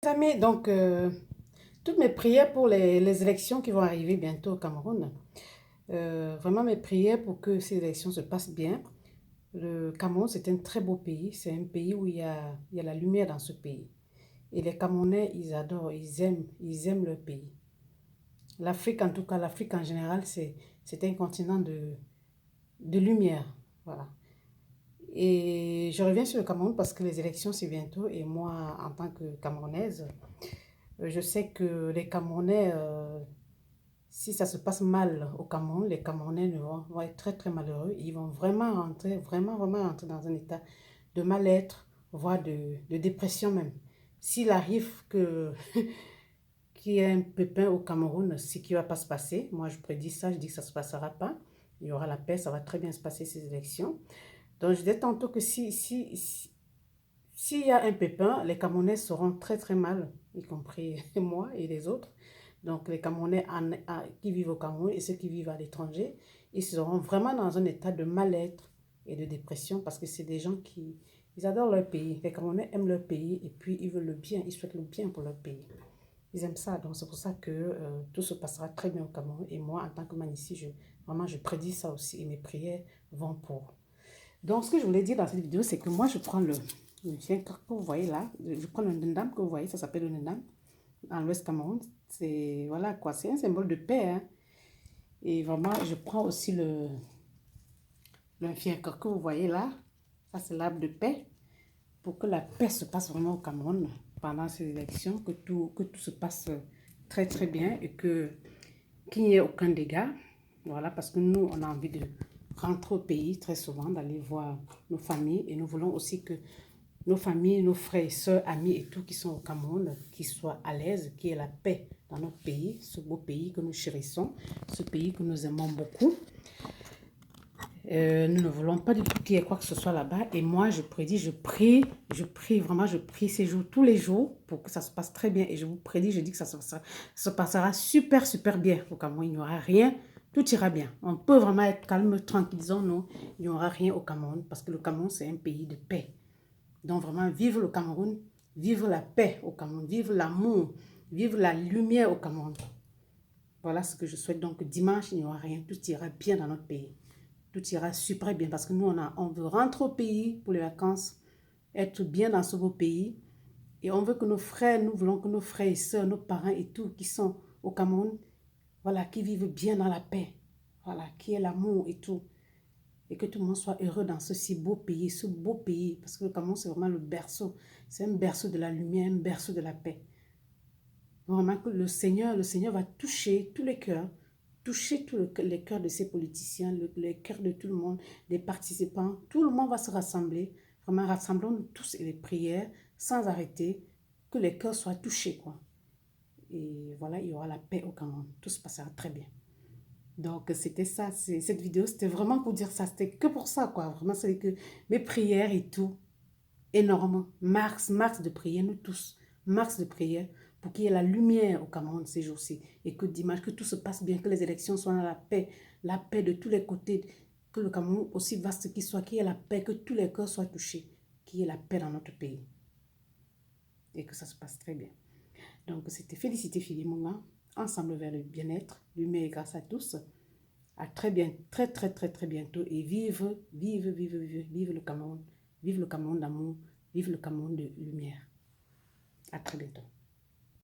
amis, donc toutes mes prières pour les élections qui vont arriver bientôt au Cameroun. Vraiment mes prières pour que ces élections se passent bien. Le Cameroun, c'est un très beau pays. C'est un pays où il y a la lumière dans ce pays. Et les Camerounais, ils adorent, ils aiment leur pays. L'Afrique, en tout cas, l'Afrique en général, c'est un continent de lumière. Voilà. Et je reviens sur le Cameroun parce que les élections, c'est bientôt. Et moi, en tant que Camerounaise, je sais que les Camerounais, si ça se passe mal au Cameroun, les Camerounais vont être très très malheureux. Ils vont vraiment rentrer, vraiment rentrer dans un état de mal-être, voire de dépression même. S'il arrive qu'il y ait un pépin au Cameroun, ce qui ne va pas se passer, moi je prédis ça, je dis que ça ne se passera pas. Il y aura la paix, ça va très bien se passer ces élections. Donc je disais tantôt que s'il y a un pépin, les Camerounais seront très très mal, y compris moi et les autres. Donc les Camerounais qui vivent au Cameroun et ceux qui vivent à l'étranger, ils seront vraiment dans un état de mal-être et de dépression parce que c'est des gens qui ils adorent leur pays. Les Camerounais aiment leur pays et puis ils veulent le bien, ils souhaitent le bien pour leur pays. Ils aiment ça, donc c'est pour ça que tout se passera très bien au Cameroun. Et moi, en tant que Manici, vraiment je prédis ça aussi et mes prières vont pour. Donc, ce que je voulais dire dans cette vidéo, c'est que moi, je prends le chien que vous voyez là. Je prends le Ndam que vous voyez, ça s'appelle le Ndam, dans l'Ouest Cameroun. C'est, voilà quoi, c'est un symbole de paix. Hein. Et vraiment, je prends aussi le chien que vous voyez là. Ça, c'est l'arbre de paix. Pour que la paix se passe vraiment au Cameroun pendant ces élections, que tout se passe très très bien et qu'il n'y ait aucun dégât. Voilà, parce que nous, on a envie de rentrer au pays très souvent, d'aller voir nos familles. Et nous voulons aussi que nos familles, nos frères, sœurs, amis et tout qui sont au Cameroun, qui soient à l'aise, qu'il y ait la paix dans notre pays, ce beau pays que nous chérissons, ce pays que nous aimons beaucoup. Nous ne voulons pas du tout qu'il y ait quoi que ce soit là-bas. Et moi, je prédis, vraiment, je prie ces jours, tous les jours, pour que ça se passe très bien. Et je vous prédis, je dis que ça se passera super, super bien. Au Cameroun, il n'y aura rien, tout ira bien. On peut vraiment être calme, tranquille, disons non, il n'y aura rien au Cameroun, parce que le Cameroun, c'est un pays de paix. Donc vraiment, vive le Cameroun, vive la paix au Cameroun, vive l'amour, vive la lumière au Cameroun. Voilà ce que je souhaite. Donc dimanche, il n'y aura rien, tout ira bien dans notre pays. Tout ira super bien parce que nous, on veut rentrer au pays pour les vacances, être bien dans ce beau pays. Et on veut que nos frères, nous voulons que nos frères et sœurs, nos parents et tout qui sont au Cameroun, voilà, qui vivent bien dans la paix. Voilà, qui est l'amour et tout. Et que tout le monde soit heureux dans ce si beau pays, ce beau pays. Parce que le Cameroun, c'est vraiment le berceau. C'est un berceau de la lumière, un berceau de la paix. Vraiment que le Seigneur va toucher tous les cœurs, toucher tous les cœurs de ces politiciens, les cœurs de tout le monde, des participants. Tout le monde va se rassembler. Vraiment, rassemblons-nous tous et les prières sans arrêter, que les cœurs soient touchés, quoi. Et voilà, il y aura la paix au Cameroun. Tout se passera très bien. Donc, c'était ça. Cette vidéo, c'était vraiment pour dire ça. C'était que pour ça, quoi. Vraiment, c'est que mes prières et tout, énorme. Max de prière, nous tous. Max de prière pour qu'il y ait la lumière au Cameroun ces jours-ci. Et que dimanche, que tout se passe bien, que les élections soient dans la paix de tous les côtés. Que le Cameroun, aussi vaste qu'il soit, qu'il y ait la paix, que tous les cœurs soient touchés. Qu'il y ait la paix dans notre pays. Et que ça se passe très bien. Donc, c'était Félicité Philimona, ensemble vers le bien-être, lumière et grâce à tous. À très bien, très bientôt. Et vive le Cameroun. Vive le Cameroun d'amour. Vive le Cameroun de lumière. À très bientôt.